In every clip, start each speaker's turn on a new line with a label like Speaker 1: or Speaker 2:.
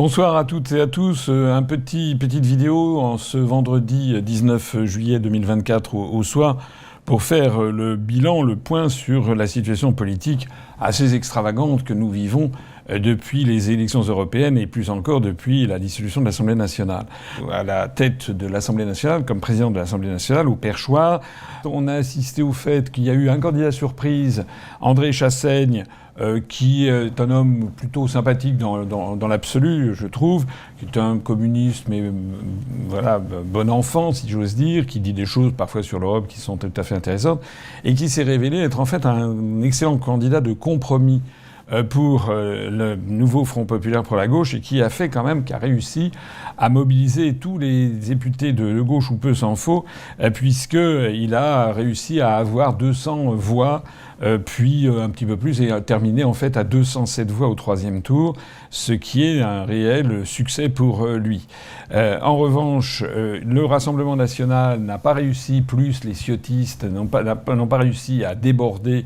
Speaker 1: Bonsoir à toutes et à tous. Petite vidéo en ce vendredi 19 juillet 2024 au soir pour faire le bilan, le point sur la situation politique assez extravagante que nous vivons depuis les élections européennes et plus encore depuis la dissolution de l'Assemblée nationale. À la tête de l'Assemblée nationale, comme président de l'Assemblée nationale, au perchoir, on a assisté au fait qu'il y a eu un candidat surprise, André Chassaigne, qui est un homme plutôt sympathique dans l'absolu, je trouve, qui est un communiste, mais voilà, bon enfant, si j'ose dire, qui dit des choses parfois sur l'Europe qui sont tout à fait intéressantes, et qui s'est révélé être en fait un excellent candidat de compromis pour le nouveau Front populaire pour la gauche, et qui a réussi à mobiliser tous les députés de gauche, ou peu s'en faut, puisqu'il a réussi à avoir 200 voix, puis un petit peu plus, et a terminé en fait à 207 voix au troisième tour, ce qui est un réel succès pour lui. En revanche, le Rassemblement national n'a pas réussi, plus les ciotistes n'ont pas réussi à déborder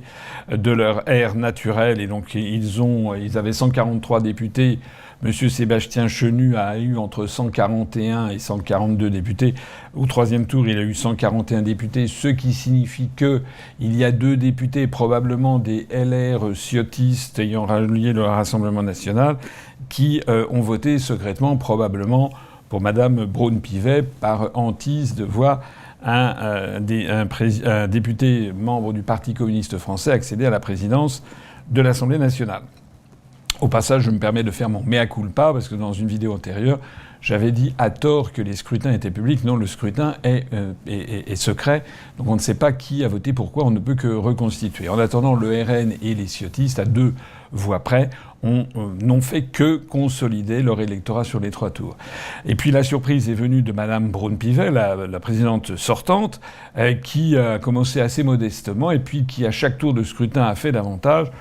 Speaker 1: de leur aire naturelle, et donc ils avaient 143 députés. Monsieur Sébastien Chenu a eu entre 141 et 142 députés. Au troisième tour, il a eu 141 députés, ce qui signifie qu'il y a 2 députés, probablement des LR ciotistes ayant rallié le Rassemblement national, qui ont voté secrètement, probablement, pour Madame Braun-Pivet, par hantise de voir un député membre du Parti communiste français accéder à la présidence de l'Assemblée nationale. Au passage, je me permets de faire mon mea culpa, parce que dans une vidéo antérieure, j'avais dit à tort que les scrutins étaient publics. Non, le scrutin est secret, donc on ne sait pas qui a voté pourquoi, on ne peut que reconstituer. En attendant, le RN et les ciotistes, à 2 voix près, n'ont fait que consolider leur électorat sur les 3 tours. Et puis la surprise est venue de Madame Braun-Pivet, la présidente sortante, qui a commencé assez modestement, et puis qui, à chaque tour de scrutin, a fait davantage,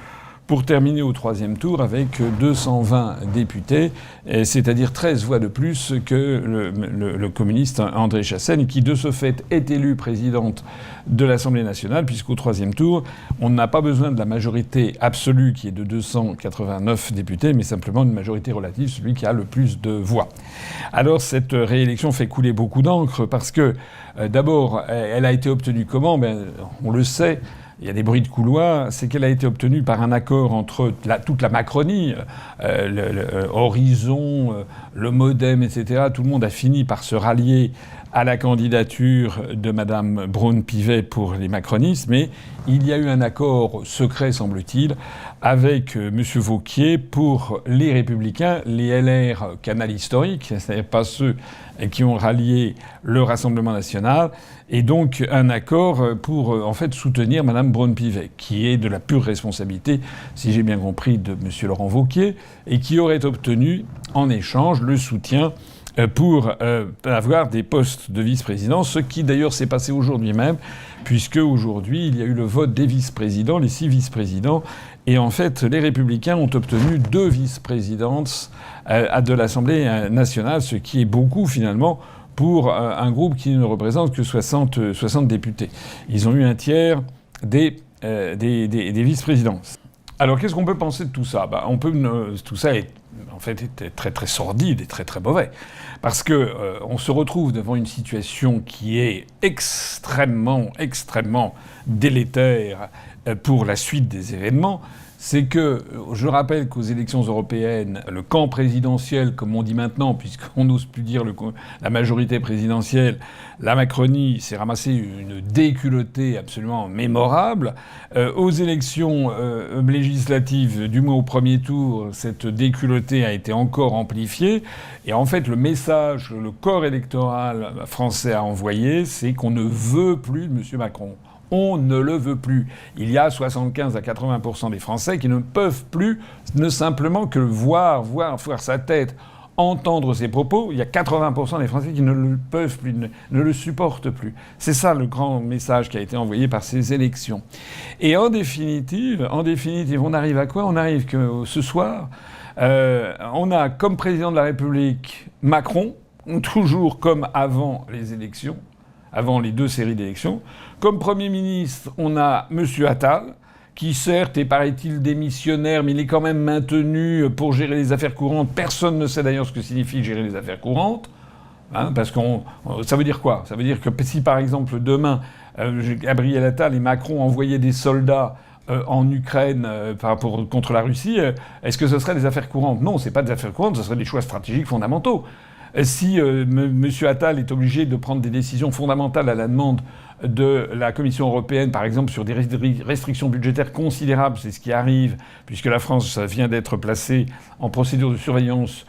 Speaker 1: pour terminer au troisième tour avec 220 députés, c'est-à-dire 13 voix de plus que le communiste André Chassaigne, qui de ce fait est élue présidente de l'Assemblée nationale, puisqu'au troisième tour, on n'a pas besoin de la majorité absolue qui est de 289 députés, mais simplement une majorité relative, celui qui a le plus de voix. Alors cette réélection fait couler beaucoup d'encre, parce que d'abord, elle a été obtenue comment ? On le sait. Il y a des bruits de couloir, c'est qu'elle a été obtenue par un accord entre toute la Macronie, Horizon, le Modem, etc. Tout le monde a fini par se rallier à la candidature de Madame Braun-Pivet pour les macronistes, mais il y a eu un accord secret, semble-t-il, avec Monsieur Wauquiez pour les Républicains, les LR canal historique, c'est-à-dire pas ceux qui ont rallié le Rassemblement national, et donc un accord pour en fait soutenir Madame Braun-Pivet, qui est de la pure responsabilité, si j'ai bien compris, de Monsieur Laurent Wauquiez, et qui aurait obtenu en échange le soutien pour avoir des postes de vice-président, ce qui d'ailleurs s'est passé aujourd'hui même, puisque aujourd'hui il y a eu le vote des vice-présidents, les 6 vice-présidents, et en fait les Républicains ont obtenu 2 vice-présidences de l'Assemblée nationale, ce qui est beaucoup finalement pour un groupe qui ne représente que 60 députés. Ils ont eu un tiers des vice-présidences. Alors qu'est-ce qu'on peut penser de tout ça ? Tout ça est en fait très très sordide et très très mauvais, parce que on se retrouve devant une situation qui est extrêmement délétère pour la suite des événements. C'est que, je rappelle qu'aux élections européennes, le camp présidentiel, comme on dit maintenant, puisqu'on n'ose plus dire la majorité présidentielle, la Macronie s'est ramassée une déculottée absolument mémorable. Aux élections législatives, du moins au premier tour, cette déculottée a été encore amplifiée. Et en fait, le message que le corps électoral français a envoyé, c'est qu'on ne veut plus de M. Macron. On ne le veut plus. Il y a 75 à 80% des Français qui ne peuvent plus ne simplement que voir sa tête, entendre ses propos. Il y a 80% des Français qui ne le peuvent plus, ne le supportent plus. C'est ça le grand message qui a été envoyé par ces élections. Et en définitive, on arrive à quoi ? On arrive que ce soir, on a comme président de la République Macron, toujours comme avant les élections, avant les 2 séries d'élections. Comme Premier ministre, on a M. Attal, qui certes est, paraît-il, démissionnaire, mais il est quand même maintenu pour gérer les affaires courantes. Personne ne sait d'ailleurs ce que signifie gérer les affaires courantes. Hein, parce que ça veut dire quoi? Ça veut dire que si, par exemple, demain, Gabriel Attal et Macron envoyaient des soldats en Ukraine contre la Russie, est-ce que ce serait des affaires courantes? Non, c'est pas des affaires courantes, ce serait des choix stratégiques fondamentaux. Si M. Attal est obligé de prendre des décisions fondamentales à la demande de la Commission européenne, par exemple sur des restrictions budgétaires considérables, c'est ce qui arrive, puisque la France vient d'être placée en procédure de surveillance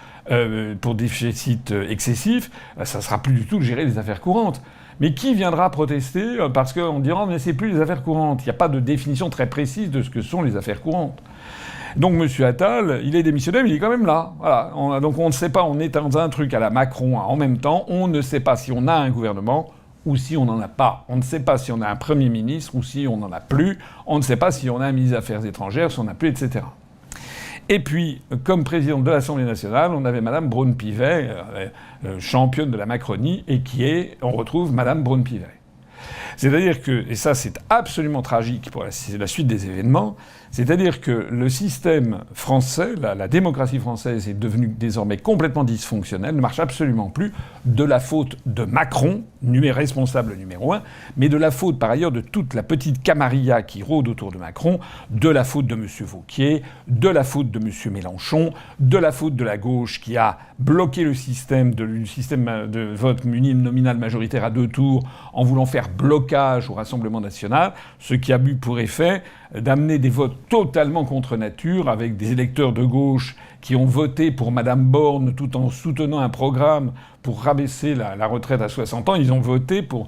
Speaker 1: pour déficit excessif, ça sera plus du tout de gérer les affaires courantes. Mais qui viendra protester parce qu'on dira mais c'est plus les affaires courantes. Il n'y a pas de définition très précise de ce que sont les affaires courantes. Donc M. Attal, il est démissionnaire, mais il est quand même là. Voilà. Donc on ne sait pas, on est dans un truc à la Macron en même temps. On ne sait pas si on a un gouvernement ou si on n'en a pas. On ne sait pas si on a un Premier ministre ou si on n'en a plus. On ne sait pas si on a un ministre des Affaires étrangères, si on n'en a plus, etc. Et puis, comme présidente de l'Assemblée nationale, on avait Madame Braun-Pivet, championne de la Macronie, et on retrouve Madame Braun-Pivet. C'est-à-dire que, et ça c'est absolument tragique pour la suite des événements, c'est-à-dire que le système français, la démocratie française est devenue désormais complètement dysfonctionnelle, ne marche absolument plus, de la faute de Macron, responsable numéro 1, mais de la faute par ailleurs de toute la petite camarilla qui rôde autour de Macron, de la faute de M. Wauquiez, de la faute de M. Mélenchon, de la faute de la gauche qui a bloqué le système de vote nominal majoritaire à 2 tours en voulant faire blocage au Rassemblement national, ce qui a eu pour effet d'amener des votes totalement contre nature, avec des électeurs de gauche qui ont voté pour Madame Borne tout en soutenant un programme pour rabaisser la retraite à 60 ans. Ils ont voté pour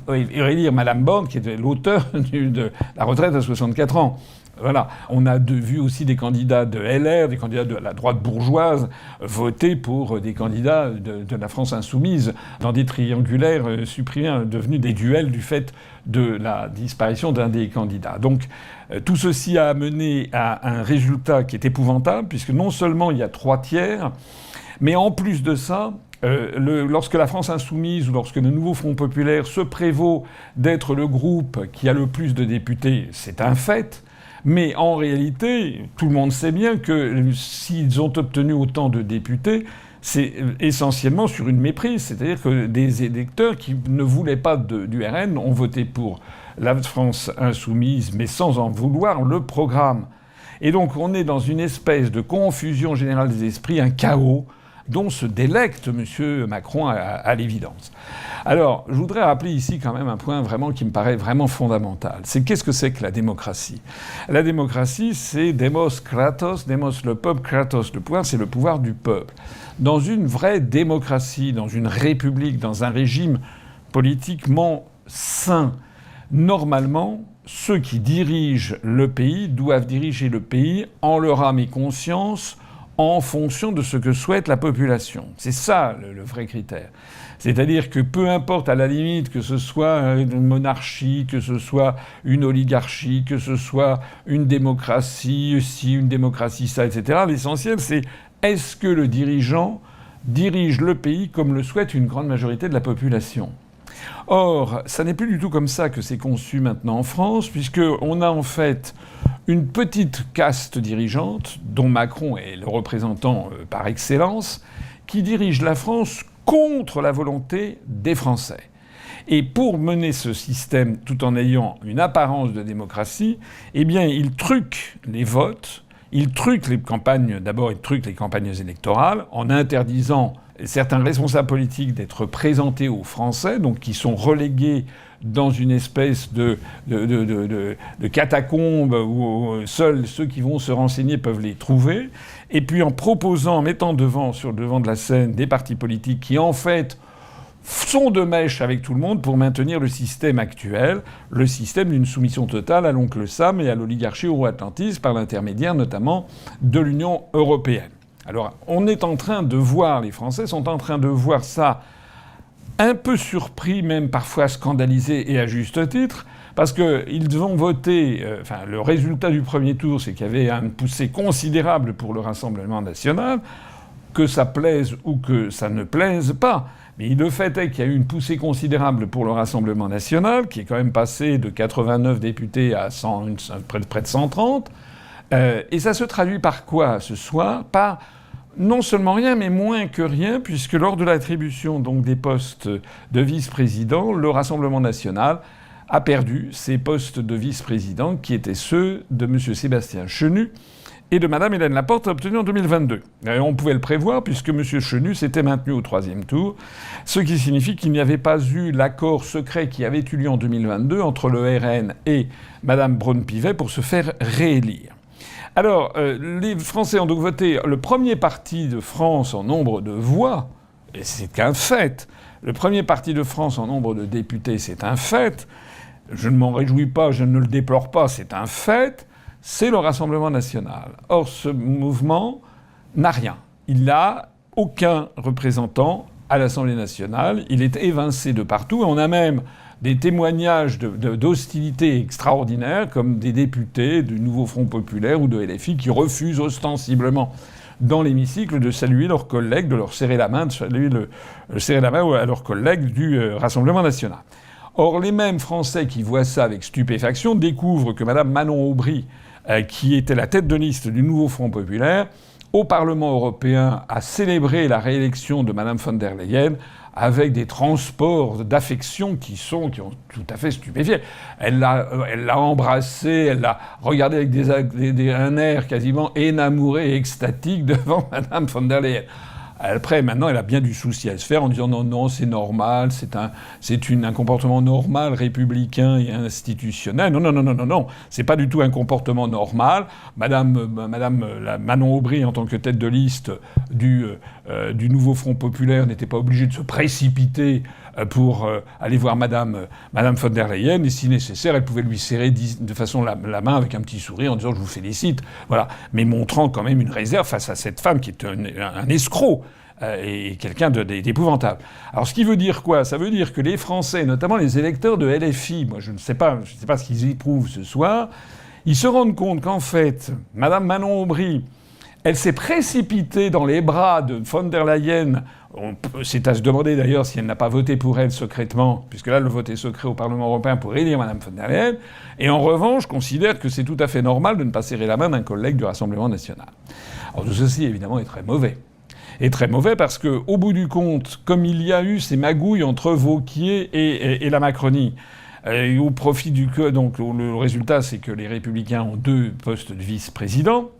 Speaker 1: élire Madame Borne, qui était l'auteur de la retraite à 64 ans. Voilà. On a vu aussi des candidats de LR, des candidats de la droite bourgeoise, voter pour des candidats de la France insoumise dans des triangulaires supprimés, devenus des duels du fait de la disparition d'un des candidats. Donc tout ceci a amené à un résultat qui est épouvantable, puisque non seulement il y a 3 tiers, mais en plus de ça, lorsque la France insoumise ou lorsque le nouveau Front populaire se prévaut d'être le groupe qui a le plus de députés, c'est un fait. Mais en réalité, tout le monde sait bien que s'ils ont obtenu autant de députés, c'est essentiellement sur une méprise. C'est-à-dire que des électeurs qui ne voulaient pas du RN ont voté pour la France insoumise, mais sans en vouloir le programme. Et donc on est dans une espèce de confusion générale des esprits, un chaos dont se délecte M. Macron à l'évidence. Alors, je voudrais rappeler ici quand même un point vraiment qui me paraît vraiment fondamental. C'est qu'est-ce que c'est que la démocratie? La démocratie, c'est demos kratos, demos le peuple, kratos le pouvoir, c'est le pouvoir du peuple. Dans une vraie démocratie, dans une république, dans un régime politiquement sain, normalement, ceux qui dirigent le pays doivent diriger le pays en leur âme et conscience, en fonction de ce que souhaite la population. C'est ça le vrai critère. C'est-à-dire que peu importe à la limite que ce soit une monarchie, que ce soit une oligarchie, que ce soit une démocratie ci, une démocratie ça, etc. L'essentiel c'est est-ce que le dirigeant dirige le pays comme le souhaite une grande majorité de la population. Or, ça n'est plus du tout comme ça que c'est conçu maintenant en France, puisqu'on a en fait une petite caste dirigeante, dont Macron est le représentant par excellence, qui dirige la France contre la volonté des Français. Et pour mener ce système tout en ayant une apparence de démocratie, eh bien, il truque les votes, il truque les campagnes, d'abord il truque les campagnes électorales en interdisant certains responsables politiques d'être présentés aux Français, donc qui sont relégués dans une espèce de catacombe où seuls ceux qui vont se renseigner peuvent les trouver, et puis en proposant, en mettant sur le devant de la scène des partis politiques qui en fait sont de mèche avec tout le monde pour maintenir le système actuel, le système d'une soumission totale à l'oncle Sam et à l'oligarchie euro-atlantiste par l'intermédiaire notamment de l'Union européenne. Alors on est en train de voir, les Français sont en train de voir ça un peu surpris, même parfois scandalisés et à juste titre, parce qu'ils vont voter... le résultat du premier tour, c'est qu'il y avait une poussée considérable pour le Rassemblement national. que ça plaise ou que ça ne plaise pas. Mais le fait est qu'il y a eu une poussée considérable pour le Rassemblement national, qui est quand même passé de 89 députés à près de 130. Et ça se traduit par quoi ce soir? Par non seulement rien, mais moins que rien, puisque lors de l'attribution donc des postes de vice-président, le Rassemblement national a perdu ses postes de vice-président, qui étaient ceux de M. Sébastien Chenu et de Mme Hélène Laporte, obtenus en 2022. Et on pouvait le prévoir, puisque M. Chenu s'était maintenu au troisième tour, ce qui signifie qu'il n'y avait pas eu l'accord secret qui avait eu lieu en 2022 entre le RN et Mme Braun-Pivet pour se faire réélire. Alors, les Français ont donc voté le premier parti de France en nombre de voix, et c'est qu'un fait. Le premier parti de France en nombre de députés, c'est un fait. Je ne m'en réjouis pas, je ne le déplore pas, c'est un fait. C'est le Rassemblement national. Or, ce mouvement n'a rien. Il n'a aucun représentant à l'Assemblée nationale. Il est évincé de partout. Et on a même des témoignages d'hostilité extraordinaires, comme des députés du Nouveau Front populaire ou de LFI qui refusent ostensiblement dans l'hémicycle de saluer leurs collègues, de leur serrer la main, de serrer la main à leurs collègues du Rassemblement national. Or, les mêmes Français qui voient ça avec stupéfaction découvrent que Mme Manon Aubry, qui était la tête de liste du Nouveau Front populaire, au Parlement européen a célébré la réélection de Mme von der Leyen avec des transports d'affection qui ont tout à fait stupéfié. Elle l'a embrassé, elle l'a regardé avec un air quasiment énamouré et extatique devant Mme von der Leyen. Après, maintenant, elle a bien du souci à se faire en disant non, c'est normal, c'est un comportement normal, républicain et institutionnel. Non, c'est pas du tout un comportement normal. Madame Manon Aubry, en tant que tête de liste du Nouveau Front populaire, n'était pas obligée de se précipiter pour aller voir Madame von der Leyen, et si nécessaire, elle pouvait lui serrer de façon la main avec un petit sourire en disant « je vous félicite », voilà, mais montrant quand même une réserve face à cette femme qui est un escroc et quelqu'un d'épouvantable. Alors ce qui veut dire quoi? Ça veut dire que les Français, notamment les électeurs de LFI, moi je ne sais pas ce qu'ils éprouvent ce soir, ils se rendent compte qu'en fait, Madame Manon Aubry, elle s'est précipitée dans les bras de von der Leyen. C'est à se demander d'ailleurs si elle n'a pas voté pour elle secrètement, puisque là le vote est secret au Parlement européen pour élire Mme von der Leyen. Et en revanche, considère que c'est tout à fait normal de ne pas serrer la main d'un collègue du Rassemblement national. Alors tout ceci évidemment est très mauvais. Et très mauvais parce que, au bout du compte, comme il y a eu ces magouilles entre Wauquiez et la Macronie, et au profit donc le résultat c'est que les Républicains ont 2 postes de vice-président.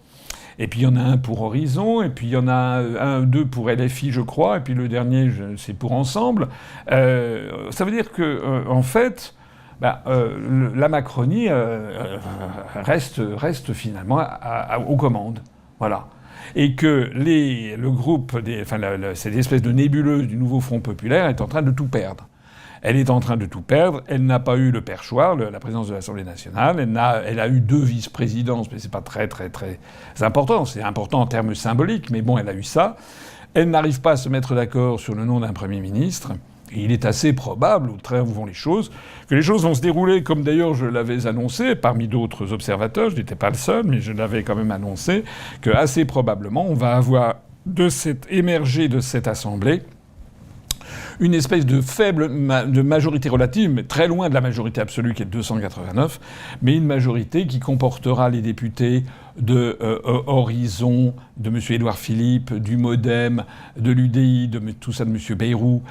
Speaker 1: Et puis il y en a un pour Horizon, et puis il y en a 2 pour LFI, je crois, et puis le dernier, c'est pour Ensemble. Ça veut dire que, en fait, la Macronie reste finalement aux commandes. Voilà. Et que le groupe, cette espèce de nébuleuse du Nouveau Front populaire est en train de tout perdre. Elle est en train de tout perdre. Elle n'a pas eu le perchoir, la présidence de l'Assemblée nationale. Elle a eu 2 vice-présidences, mais c'est pas très, très, très important. C'est important en termes symboliques, mais bon, elle a eu ça. Elle n'arrive pas à se mettre d'accord sur le nom d'un Premier ministre. Et il est assez probable, au train où vont les choses, que les choses vont se dérouler comme d'ailleurs je l'avais annoncé, parmi d'autres observateurs, je n'étais pas le seul, mais je l'avais quand même annoncé, que assez probablement on va avoir émergé de cette Assemblée une espèce de de majorité relative, mais très loin de la majorité absolue qui est de 289, mais une majorité qui comportera les députés de Horizon, de M. Édouard Philippe, du MoDem, de l'UDI, tout ça de M. Bayrou,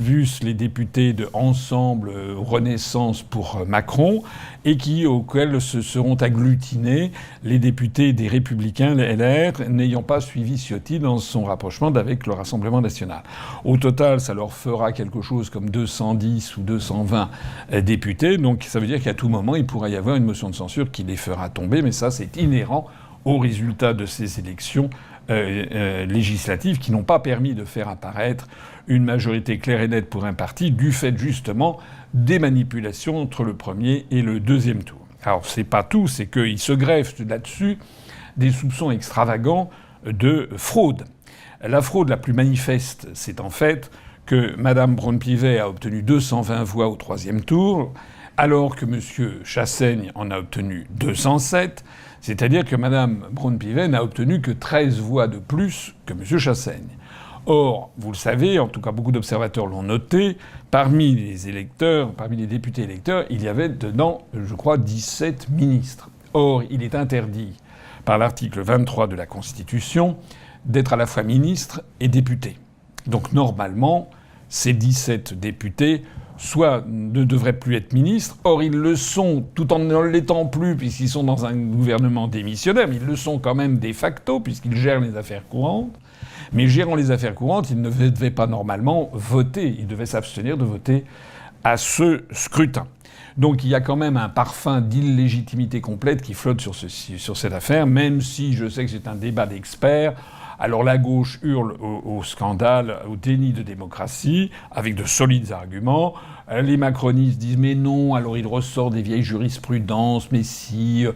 Speaker 1: plus les députés de Ensemble, Renaissance pour Macron, et auxquels se seront agglutinés les députés des Républicains, les LR, n'ayant pas suivi Ciotti dans son rapprochement avec le Rassemblement national. Au total, ça leur fera quelque chose comme 210 ou 220 députés, donc ça veut dire qu'à tout moment, il pourrait y avoir une motion de censure qui les fera tomber, mais ça, c'est inhérent au résultat de ces élections législatives qui n'ont pas permis de faire apparaître une majorité claire et nette pour un parti du fait justement des manipulations entre le premier et le deuxième tour. Alors c'est pas tout, c'est qu'il se greffe là-dessus des soupçons extravagants de fraude. La fraude la plus manifeste, c'est en fait que Mme Braun-Pivet a obtenu 220 voix au troisième tour. alors que M. Chassaigne en a obtenu 207, c'est-à-dire que Mme Braun-Pivet n'a obtenu que 13 voix de plus que M. Chassaigne. Or, vous le savez, en tout cas beaucoup d'observateurs l'ont noté, parmi les électeurs, parmi les députés électeurs, il y avait dedans, je crois, 17 ministres. Or, il est interdit par l'article 23 de la Constitution d'être à la fois ministre et député. Donc normalement, ces 17 députés soit ne devraient plus être ministres, or ils le sont tout en ne l'étant plus puisqu'ils sont dans un gouvernement démissionnaire, mais ils le sont quand même de facto puisqu'ils gèrent les affaires courantes. Mais gérant les affaires courantes, ils ne devaient pas normalement voter, ils devaient s'abstenir de voter à ce scrutin. Donc il y a quand même un parfum d'illégitimité complète qui flotte sur cette affaire, même si je sais que c'est un débat d'experts. Alors la gauche hurle au scandale, au déni de démocratie, avec de solides arguments. Les macronistes disent mais non, alors il ressort des vieilles jurisprudences, mais si,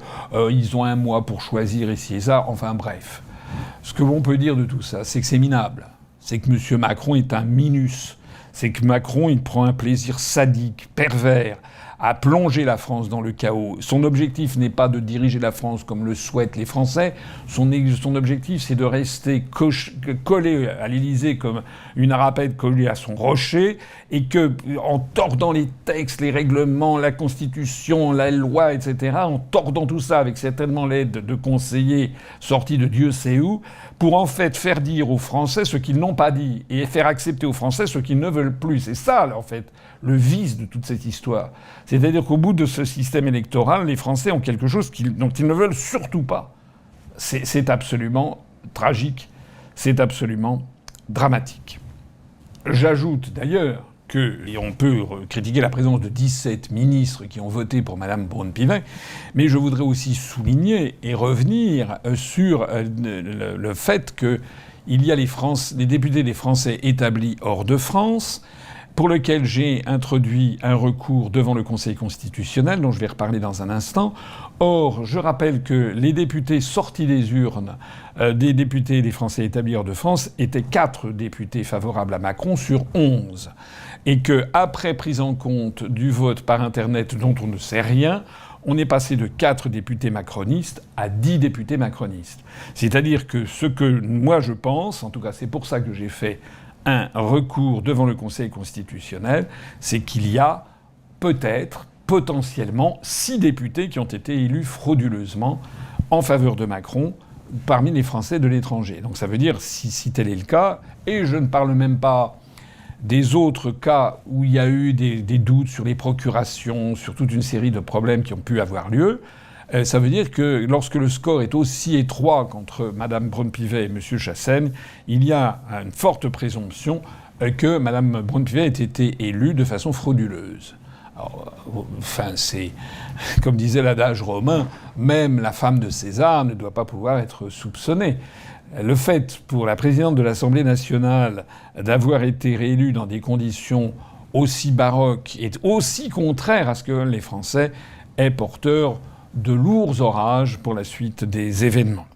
Speaker 1: ils ont un mois pour choisir ici et ça. Enfin bref. Ce que l'on peut dire de tout ça, c'est que c'est minable. C'est que M. Macron est un minus. C'est que Macron, il prend un plaisir sadique, pervers, à plonger la France dans le chaos. Son objectif n'est pas de diriger la France comme le souhaitent les Français. Son objectif, c'est de rester collé à l'Élysée comme une arapède collée à son rocher, et que, en tordant les textes, les règlements, la Constitution, la loi, etc., en tordant tout ça avec certainement l'aide de conseillers sortis de Dieu sait où, pour en fait faire dire aux Français ce qu'ils n'ont pas dit et faire accepter aux Français ce qu'ils ne veulent plus. C'est ça, en fait, le vice de toute cette histoire. C'est-à-dire qu'au bout de ce système électoral, les Français ont quelque chose dont ils ne veulent surtout pas. C'est absolument tragique, c'est absolument dramatique. J'ajoute d'ailleurs et on peut critiquer la présence de 17 ministres qui ont voté pour Mme Braun-Pivet, mais je voudrais aussi souligner et revenir sur le fait qu'il y a les députés des Français établis hors de France, pour lequel j'ai introduit un recours devant le Conseil constitutionnel, dont je vais reparler dans un instant. Or, je rappelle que les députés sortis des urnes, des députés des Français établis hors de France, étaient 4 députés favorables à Macron sur 11. Et que, après prise en compte du vote par Internet dont on ne sait rien, on est passé de 4 députés macronistes à 10 députés macronistes. C'est-à-dire que ce que moi je pense, en tout cas c'est pour ça que j'ai fait un recours devant le Conseil constitutionnel, c'est qu'il y a peut-être, potentiellement, 6 députés qui ont été élus frauduleusement en faveur de Macron parmi les Français de l'étranger. Donc ça veut dire, si tel est le cas, et je ne parle même pas des autres cas où il y a eu des doutes sur les procurations, sur toute une série de problèmes qui ont pu avoir lieu, ça veut dire que lorsque le score est aussi étroit qu'entre Mme Braun-Pivet et M. Chassaigne, il y a une forte présomption que Mme Braun-Pivet ait été élue de façon frauduleuse. Alors, enfin, c'est, comme disait l'adage romain, même la femme de César ne doit pas pouvoir être soupçonnée. Le fait pour la présidente de l'Assemblée nationale d'avoir été réélue dans des conditions aussi baroques et aussi contraires à ce que veulent les Français est porteur de lourds orages pour la suite des événements.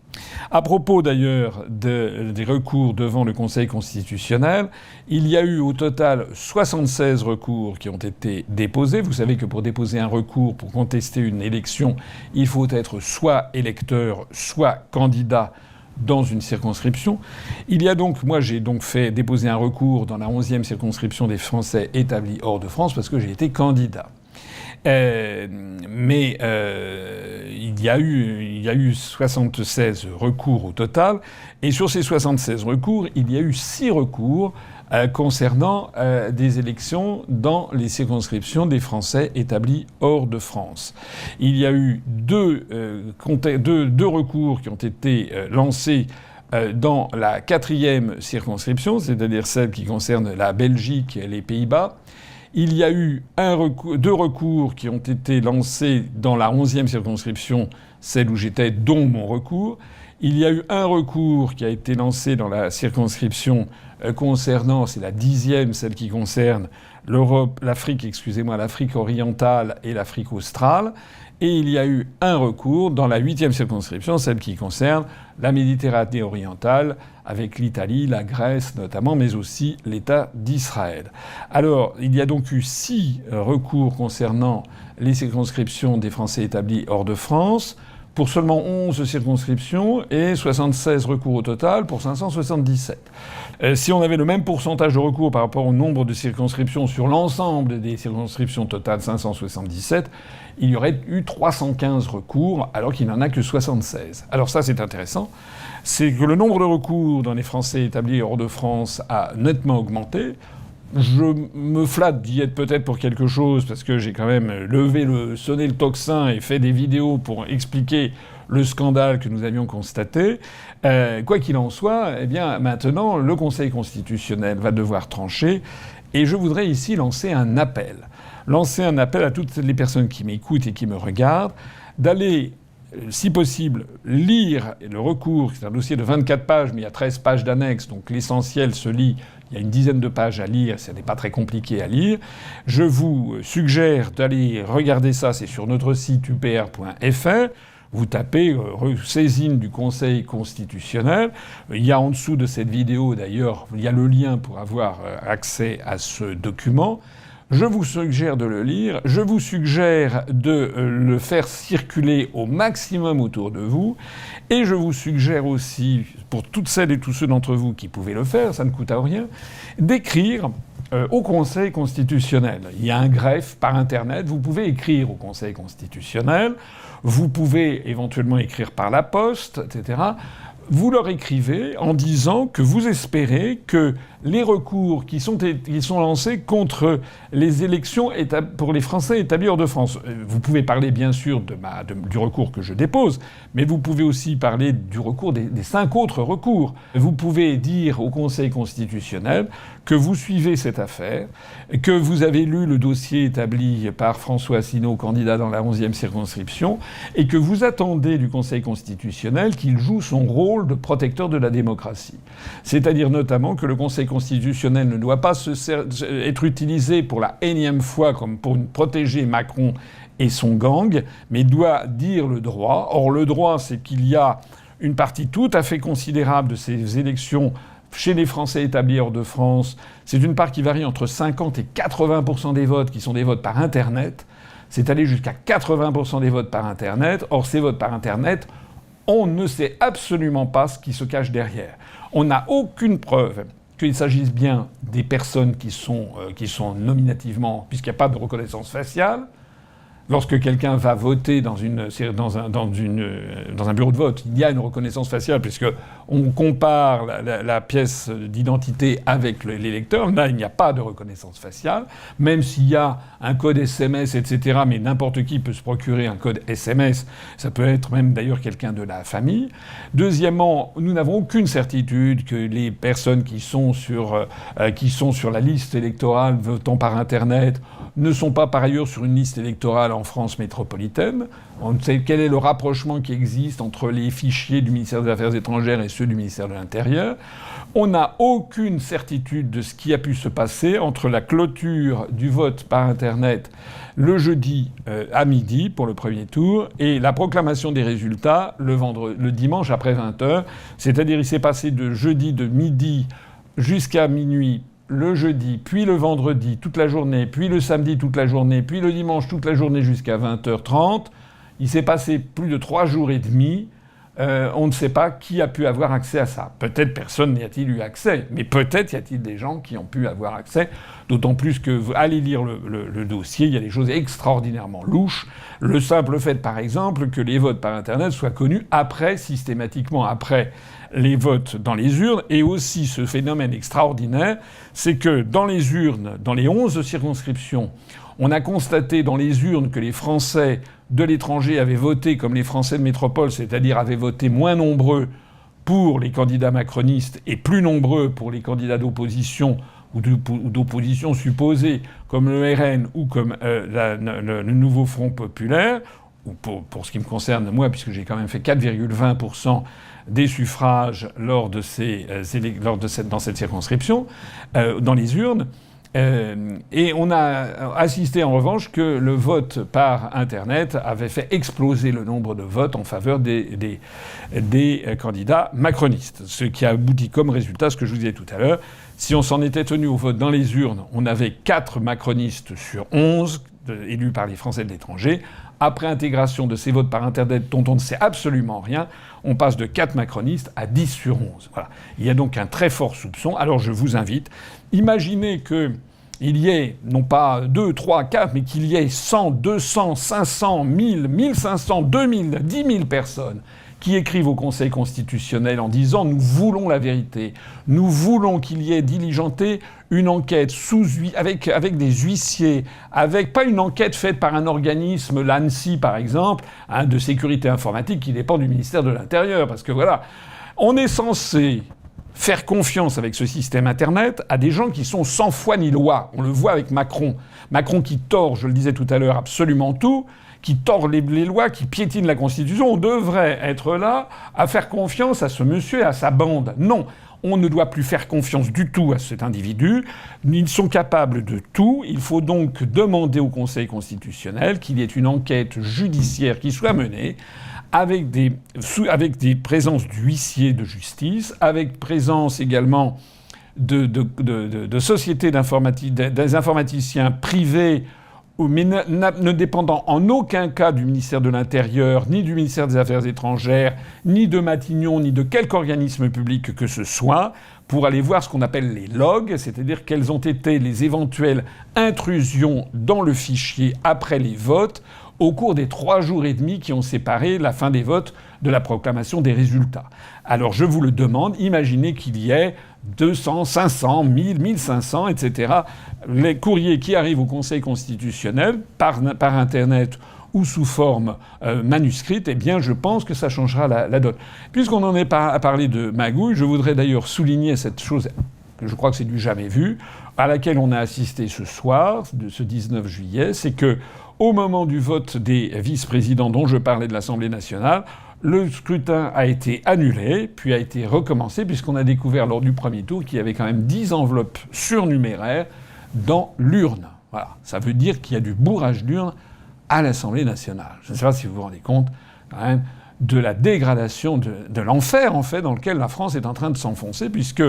Speaker 1: À propos d'ailleurs des recours devant le Conseil constitutionnel, il y a eu au total 76 recours qui ont été déposés. Vous savez que pour déposer un recours pour contester une élection, il faut être soit électeur, soit candidat dans une circonscription. Il y a donc, moi j'ai donc fait déposer un recours dans la 11e circonscription des Français établis hors de France parce que j'ai été candidat. Mais il y a eu 76 recours au total, et sur ces 76 recours, il y a eu 6 recours concernant des élections dans les circonscriptions des Français établis hors de France. Il y a eu deux recours qui ont été lancés dans la 4e circonscription, c'est-à-dire celle qui concerne la Belgique et les Pays-Bas. Il y a eu 2 recours qui ont été lancés dans la 11e circonscription, celle où j'étais, dont mon recours. Il y a eu un recours qui a été lancé dans la circonscription concernant, c'est la 10e, celle qui concerne l'Afrique orientale et l'Afrique australe. Et il y a eu un recours dans la 8e circonscription, celle qui concerne la Méditerranée orientale, avec l'Italie, la Grèce notamment, mais aussi l'État d'Israël. Alors, il y a donc eu 6 recours concernant les circonscriptions des Français établis hors de France, pour seulement 11 circonscriptions, et 76 recours au total pour 577. Si on avait le même pourcentage de recours par rapport au nombre de circonscriptions sur l'ensemble des circonscriptions totales, 577, il y aurait eu 315 recours, alors qu'il n'en a que 76. Alors ça, c'est intéressant. C'est que le nombre de recours dans les Français établis hors de France a nettement augmenté. Je me flatte d'y être peut-être pour quelque chose, parce que j'ai quand même sonné le tocsin et fait des vidéos pour expliquer le scandale que nous avions constaté. Quoi qu'il en soit, eh bien, maintenant, le Conseil constitutionnel va devoir trancher. Et je voudrais ici lancer un appel. Lancer un appel à toutes les personnes qui m'écoutent et qui me regardent, d'aller, si possible, lire le recours. C'est un dossier de 24 pages, mais il y a 13 pages d'annexes, donc l'essentiel se lit. Il y a une dizaine de pages à lire, ce n'est pas très compliqué à lire. Je vous suggère d'aller regarder ça, c'est sur notre site upr.fr. Vous tapez saisine du Conseil constitutionnel. Il y a en dessous de cette vidéo, d'ailleurs, il y a le lien pour avoir accès à ce document. Je vous suggère de le lire. Je vous suggère de le faire circuler au maximum autour de vous. Et je vous suggère aussi, pour toutes celles et tous ceux d'entre vous qui pouvaient le faire, ça ne coûte à rien, d'écrire au Conseil constitutionnel. Il y a un greffe par Internet. Vous pouvez écrire au Conseil constitutionnel. Vous pouvez éventuellement écrire par la poste, etc. Vous leur écrivez en disant que vous espérez que les recours qui sont lancés contre les élections pour les Français établis hors de France. Vous pouvez parler bien sûr du recours que je dépose, mais vous pouvez aussi parler du recours des 5 autres recours. Vous pouvez dire au Conseil constitutionnel que vous suivez cette affaire, que vous avez lu le dossier établi par François Asselineau, candidat dans la 11e circonscription, et que vous attendez du Conseil constitutionnel qu'il joue son rôle de protecteur de la démocratie. C'est-à-dire notamment que le Conseil constitutionnel ne doit pas être utilisé pour la énième fois comme pour protéger Macron et son gang, mais doit dire le droit. Or, le droit, c'est qu'il y a une partie tout à fait considérable de ces élections chez les Français établis hors de France. C'est une part qui varie entre 50 et 80% des votes qui sont des votes par Internet. C'est allé jusqu'à 80% des votes par Internet. Or, ces votes par Internet, on ne sait absolument pas ce qui se cache derrière. On n'a aucune preuve qu'il s'agisse bien des personnes qui sont nominativement, puisqu'il n'y a pas de reconnaissance faciale. Lorsque quelqu'un va voter dans un bureau de vote, il y a une reconnaissance faciale, puisqu'on compare la pièce d'identité avec l'électeur. Là, il n'y a pas de reconnaissance faciale, même s'il y a un code SMS, etc., mais n'importe qui peut se procurer un code SMS. Ça peut être même d'ailleurs quelqu'un de la famille. Deuxièmement, nous n'avons aucune certitude que les personnes qui sont sur la liste électorale votant par Internet ne sont pas par ailleurs sur une liste électorale en France métropolitaine. On ne sait quel est le rapprochement qui existe entre les fichiers du ministère des Affaires étrangères et ceux du ministère de l'Intérieur. On n'a aucune certitude de ce qui a pu se passer entre la clôture du vote par Internet le jeudi à midi pour le premier tour et la proclamation des résultats le dimanche après 20h. C'est-à-dire il s'est passé de jeudi de midi jusqu'à minuit le jeudi, puis le vendredi toute la journée, puis le samedi toute la journée, puis le dimanche toute la journée jusqu'à 20h30. Il s'est passé plus de 3 jours et demi. On ne sait pas qui a pu avoir accès à ça. Peut-être personne n'y a-t-il eu accès, mais peut-être y a-t-il des gens qui ont pu avoir accès, d'autant plus que vous allez lire le dossier, il y a des choses extraordinairement louches. Le simple fait, par exemple, que les votes par Internet soient connus systématiquement après les votes dans les urnes, et aussi ce phénomène extraordinaire, c'est que dans les urnes, dans les 11 circonscriptions, on a constaté dans les urnes que les Français de l'étranger avaient voté comme les Français de métropole, c'est-à-dire avaient voté moins nombreux pour les candidats macronistes et plus nombreux pour les candidats d'opposition ou d'opposition supposée, comme le RN ou comme le Nouveau Front Populaire, ou pour ce qui me concerne moi, puisque j'ai quand même fait 4,20% des suffrages dans cette circonscription, dans les urnes. Et on a assisté en revanche que le vote par Internet avait fait exploser le nombre de votes en faveur des candidats macronistes. Ce qui a abouti comme résultat, ce que je vous disais tout à l'heure, si on s'en était tenu au vote dans les urnes, on avait 4 macronistes sur 11 élus par les Français de l'étranger. Après intégration de ces votes par Internet dont on ne sait absolument rien, on passe de 4 macronistes à 10 sur 11. Voilà. Il y a donc un très fort soupçon. Alors je vous invite, imaginez qu'il y ait, non pas 2, 3, 4, mais qu'il y ait 100, 200, 500, 1000, 1500, 2000, 10 000 personnes qui écrivent au Conseil constitutionnel en disant « Nous voulons la vérité. Nous voulons qu'il y ait diligenté une enquête avec des huissiers, avec pas une enquête faite par un organisme, l'ANSSI par exemple, de sécurité informatique qui dépend du ministère de l'Intérieur. » Parce que voilà, on est censé faire confiance avec ce système Internet à des gens qui sont sans foi ni loi. On le voit avec Macron. Macron qui tord, je le disais tout à l'heure, absolument tout, qui tord les lois, qui piétine la Constitution. On devrait être là à faire confiance à ce monsieur et à sa bande. Non, on ne doit plus faire confiance du tout à cet individu. Ils sont capables de tout. Il faut donc demander au Conseil constitutionnel qu'il y ait une enquête judiciaire qui soit menée avec des présences d'huissiers de justice, avec présence également de sociétés des informaticiens privés, mais ne dépendant en aucun cas du ministère de l'Intérieur, ni du ministère des Affaires étrangères, ni de Matignon, ni de quelque organisme public que ce soit, pour aller voir ce qu'on appelle les logs, c'est-à-dire quelles ont été les éventuelles intrusions dans le fichier après les votes, au cours des 3 jours et demi qui ont séparé la fin des votes de la proclamation des résultats. Alors je vous le demande, imaginez qu'il y ait 200, 500, 1000, 1500, etc. les courriers qui arrivent au Conseil constitutionnel par Internet ou sous forme manuscrite, eh bien je pense que ça changera la donne. Puisqu'on en est à parler de magouille, je voudrais d'ailleurs souligner cette chose que je crois que c'est du jamais vu, à laquelle on a assisté ce soir, de ce 19 juillet, c'est que au moment du vote des vice-présidents dont je parlais de l'Assemblée nationale, le scrutin a été annulé, puis a été recommencé, puisqu'on a découvert lors du premier tour qu'il y avait quand même 10 enveloppes surnuméraires dans l'urne. Voilà. Ça veut dire qu'il y a du bourrage d'urne à l'Assemblée nationale. Je ne sais pas si vous vous rendez compte, quand même, de la dégradation, de l'enfer, en fait, dans lequel la France est en train de s'enfoncer, puisque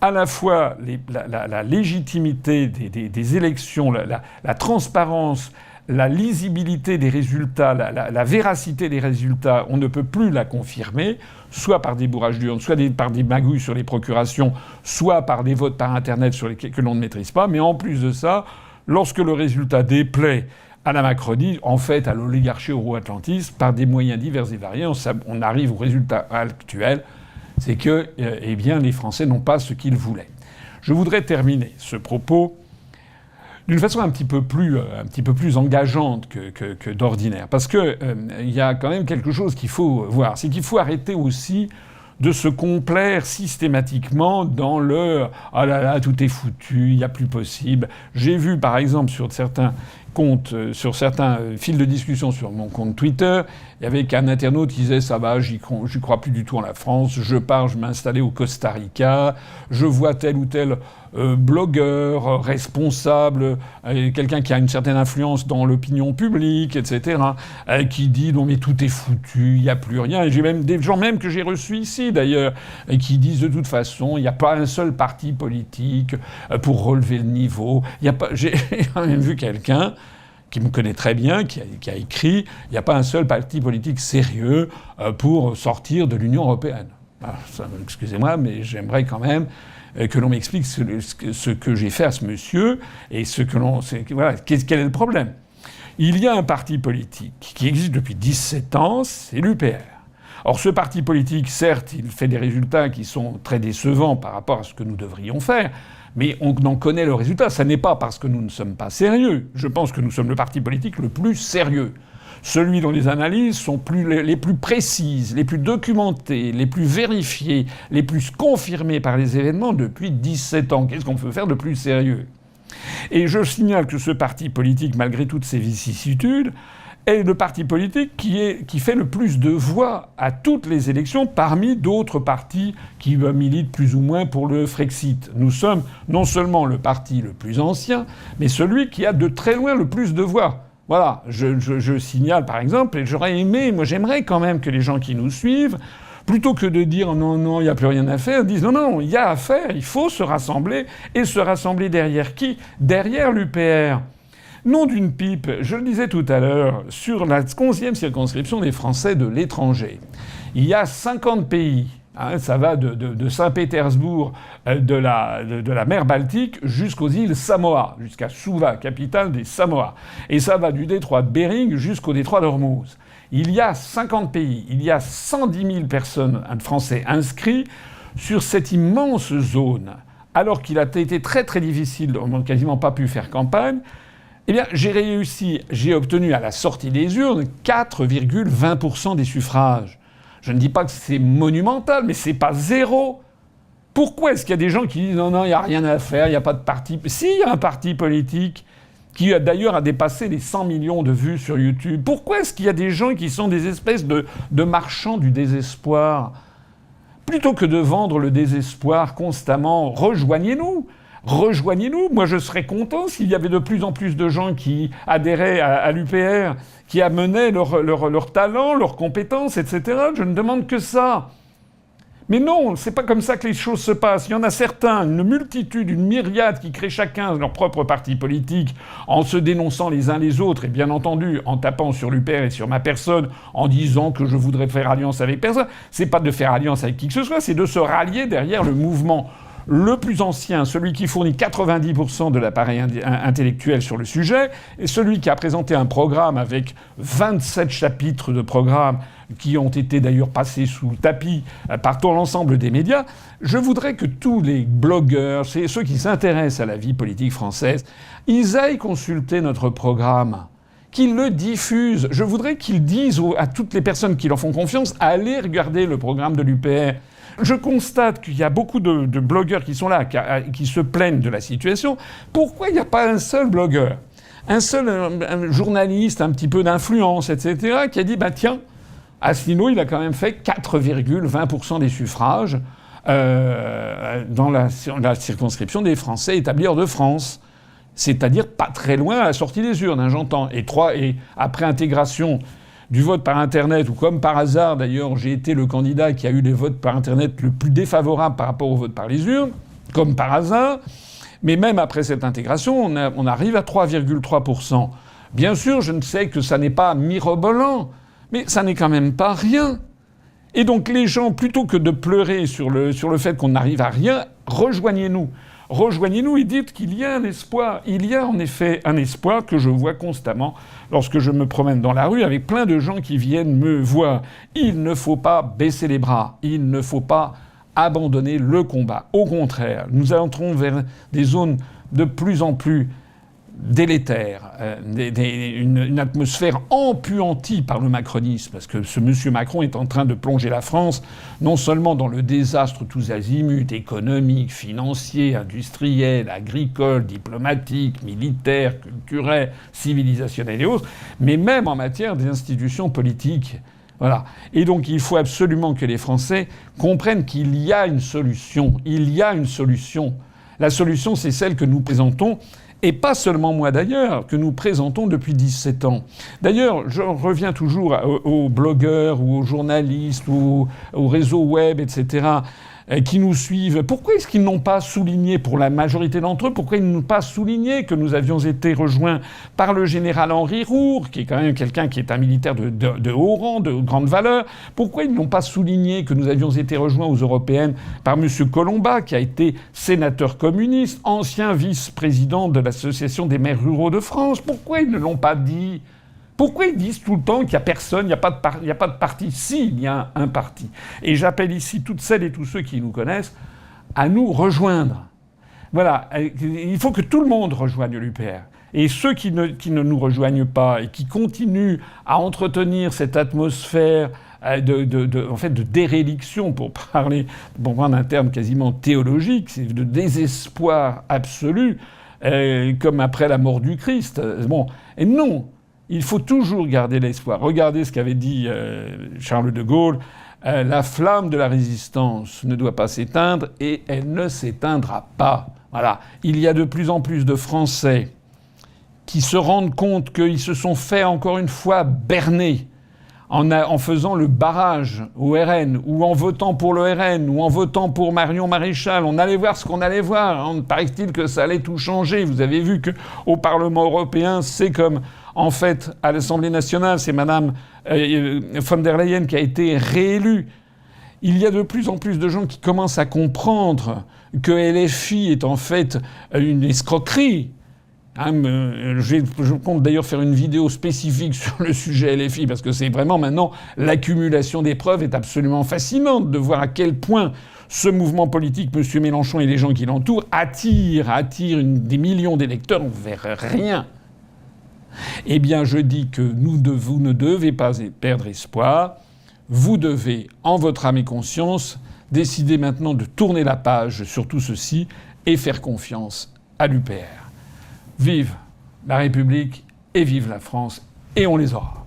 Speaker 1: à la fois la légitimité des élections, la transparence, la lisibilité des résultats, la véracité des résultats, on ne peut plus la confirmer, soit par des bourrages d'urnes, soit par des magouilles sur les procurations, soit par des votes par Internet que l'on ne maîtrise pas. Mais en plus de ça, lorsque le résultat déplaît à la Macronie, en fait à l'oligarchie euro-atlantiste, par des moyens divers et variés, on arrive au résultat actuel, c'est que eh bien, les Français n'ont pas ce qu'ils voulaient. Je voudrais terminer ce propos d'une façon un petit peu plus engageante que d'ordinaire. Parce que il y a quand même quelque chose qu'il faut voir. C'est qu'il faut arrêter aussi de se complaire systématiquement dans le « ah là là, tout est foutu, il n'y a plus possible ». J'ai vu par exemple sur certains comptes, sur certains fils de discussion sur mon compte Twitter, il y avait qu'un internaute qui disait « ça va, j'y crois plus du tout en la France, je pars, je m'installer au Costa Rica, je vois tel ou tel blogueur, responsable, quelqu'un qui a une certaine influence dans l'opinion publique, etc., qui dit non mais tout est foutu, il n'y a plus rien. Et j'ai même des gens même que j'ai reçus ici d'ailleurs, qui disent de toute façon il n'y a pas un seul parti politique pour relever le niveau. J'ai quand même vu quelqu'un qui me connaît très bien, qui a écrit il n'y a pas un seul parti politique sérieux pour sortir de l'Union européenne. Alors, excusez-moi, mais j'aimerais quand même que l'on m'explique ce que j'ai fait à ce monsieur et voilà, quel est le problème. Il y a un parti politique qui existe depuis 17 ans, c'est l'UPR. Or, ce parti politique, certes, il fait des résultats qui sont très décevants par rapport à ce que nous devrions faire, mais on en connaît le résultat. Ça n'est pas parce que nous ne sommes pas sérieux. Je pense que nous sommes le parti politique le plus sérieux. Celui dont les analyses sont les plus précises, les plus documentées, les plus vérifiées, les plus confirmées par les événements depuis 17 ans. Qu'est-ce qu'on peut faire de plus sérieux ? Et je signale que ce parti politique, malgré toutes ses vicissitudes, est le parti politique qui fait le plus de voix à toutes les élections parmi d'autres partis qui militent plus ou moins pour le Frexit. Nous sommes non seulement le parti le plus ancien, mais celui qui a de très loin le plus de voix. Voilà, je signale par exemple, et j'aimerais quand même que les gens qui nous suivent, plutôt que de dire non, il n'y a plus rien à faire, disent non, il y a à faire, il faut se rassembler. Et se rassembler derrière qui ? Derrière l'UPR. Nom d'une pipe, je le disais tout à l'heure, sur la 11e circonscription des Français de l'étranger. Il y a 50 pays. Ça va de Saint-Pétersbourg, de la mer Baltique, jusqu'aux îles Samoa, jusqu'à Suva, capitale des Samoa. Et ça va du détroit de Bering jusqu'au détroit d'Ormuz. Il y a 50 pays, il y a 110 000 personnes Français inscrits sur cette immense zone. Alors qu'il a été très très difficile, on n'a quasiment pas pu faire campagne, eh bien j'ai obtenu à la sortie des urnes 4,20% des suffrages. Je ne dis pas que c'est monumental, mais c'est pas zéro. Pourquoi est-ce qu'il y a des gens qui disent non, il n'y a rien à faire, il n'y a pas de parti... Si, il y a un parti politique qui d'ailleurs a dépassé les 100 millions de vues sur YouTube. Pourquoi est-ce qu'il y a des gens qui sont des espèces de marchands du désespoir ? Plutôt que de vendre le désespoir constamment, rejoignez-nous. Rejoignez-nous. Moi, je serais content s'il y avait de plus en plus de gens qui adhéraient à l'UPR, qui amenaient leur talent, leurs compétences, etc. Je ne demande que ça. Mais non, c'est pas comme ça que les choses se passent. Il y en a certains, une multitude, une myriade qui créent chacun leur propre parti politique en se dénonçant les uns les autres et bien entendu en tapant sur l'UPR et sur ma personne en disant que je voudrais faire alliance avec personne. C'est pas de faire alliance avec qui que ce soit, c'est de se rallier derrière le mouvement le plus ancien, celui qui fournit 90% de l'appareil intellectuel sur le sujet, et celui qui a présenté un programme avec 27 chapitres de programme qui ont été d'ailleurs passés sous le tapis par tout l'ensemble des médias. Je voudrais que tous les blogueurs, ceux qui s'intéressent à la vie politique française, ils aillent consulter notre programme, qu'ils le diffusent. Je voudrais qu'ils disent à toutes les personnes qui leur font confiance, allez regarder le programme de l'UPR. Je constate qu'il y a beaucoup de blogueurs qui sont là, qui se plaignent de la situation. Pourquoi il n'y a pas un seul blogueur, un journaliste, un petit peu d'influence, etc., qui a dit, tiens, Asselineau, il a quand même fait 4,20% des suffrages dans la circonscription des Français établis hors de France. C'est-à-dire pas très loin à la sortie des urnes, j'entends. Et après intégration du vote par Internet, ou comme par hasard, d'ailleurs, j'ai été le candidat qui a eu les votes par Internet le plus défavorable par rapport au vote par les urnes, comme par hasard. Mais même après cette intégration, on arrive à 3,3%. Bien sûr, je ne sais que ça n'est pas mirobolant, mais ça n'est quand même pas rien. Et donc les gens, plutôt que de pleurer sur le fait qu'on n'arrive à rien, rejoignez-nous. Rejoignez-nous et dites qu'il y a un espoir. Il y a en effet un espoir que je vois constamment lorsque je me promène dans la rue avec plein de gens qui viennent me voir. Il ne faut pas baisser les bras. Il ne faut pas abandonner le combat. Au contraire, nous entrons vers des zones de plus en plus délétères, une atmosphère empuantie par le macronisme, parce que ce monsieur Macron est en train de plonger la France non seulement dans le désastre tous azimuts, économique, financier, industriel, agricole, diplomatique, militaire, culturel, civilisationnel et autres, mais même en matière des institutions politiques. Voilà. Et donc il faut absolument que les Français comprennent qu'il y a une solution. Il y a une solution. La solution, c'est celle que nous présentons, et pas seulement moi d'ailleurs, que nous présentons depuis 17 ans. D'ailleurs, je reviens toujours aux blogueurs ou aux journalistes ou aux réseaux web, etc., qui nous suivent. Pourquoi est-ce qu'ils n'ont pas souligné, pour la majorité d'entre eux, pourquoi ils n'ont pas souligné que nous avions été rejoints par le général Henri Roure, qui est quand même quelqu'un qui est un militaire de haut rang, de grande valeur? Pourquoi ils n'ont pas souligné que nous avions été rejoints aux européennes par M. Colomba, qui a été sénateur communiste, ancien vice-président de l'Association des maires ruraux de France? Pourquoi ils ne l'ont pas dit? Pourquoi ils disent tout le temps qu'il n'y a personne, il n'y a pas de parti? Si, il y a un parti. Et j'appelle ici toutes celles et tous ceux qui nous connaissent à nous rejoindre. Voilà, il faut que tout le monde rejoigne l'UPR. Et ceux qui ne nous rejoignent pas et qui continuent à entretenir cette atmosphère de déréliction, pour prendre un terme quasiment théologique, c'est de désespoir absolu, comme après la mort du Christ. Bon, et non. il faut toujours garder l'espoir. Regardez ce qu'avait dit Charles de Gaulle. La flamme de la résistance ne doit pas s'éteindre et elle ne s'éteindra pas. Voilà. Il y a de plus en plus de Français qui se rendent compte qu'ils se sont fait encore une fois berner en faisant le barrage au RN, ou en votant pour le RN, ou en votant pour Marion Maréchal. On allait voir ce qu'on allait voir. Paraît-il que ça allait tout changer. Vous avez vu qu'au Parlement européen, c'est comme, en fait, à l'Assemblée nationale, c'est Madame von der Leyen qui a été réélue. Il y a de plus en plus de gens qui commencent à comprendre que LFI est en fait une escroquerie. Je compte d'ailleurs faire une vidéo spécifique sur le sujet LFI, parce que c'est vraiment maintenant l'accumulation des preuves est absolument fascinante de voir à quel point ce mouvement politique, M. Mélenchon et les gens qui l'entourent, attire des millions d'électeurs vers rien. Eh bien, je dis que vous ne devez pas perdre espoir. Vous devez, en votre âme et conscience, décider maintenant de tourner la page sur tout ceci et faire confiance à l'UPR. Vive la République et vive la France, et on les aura.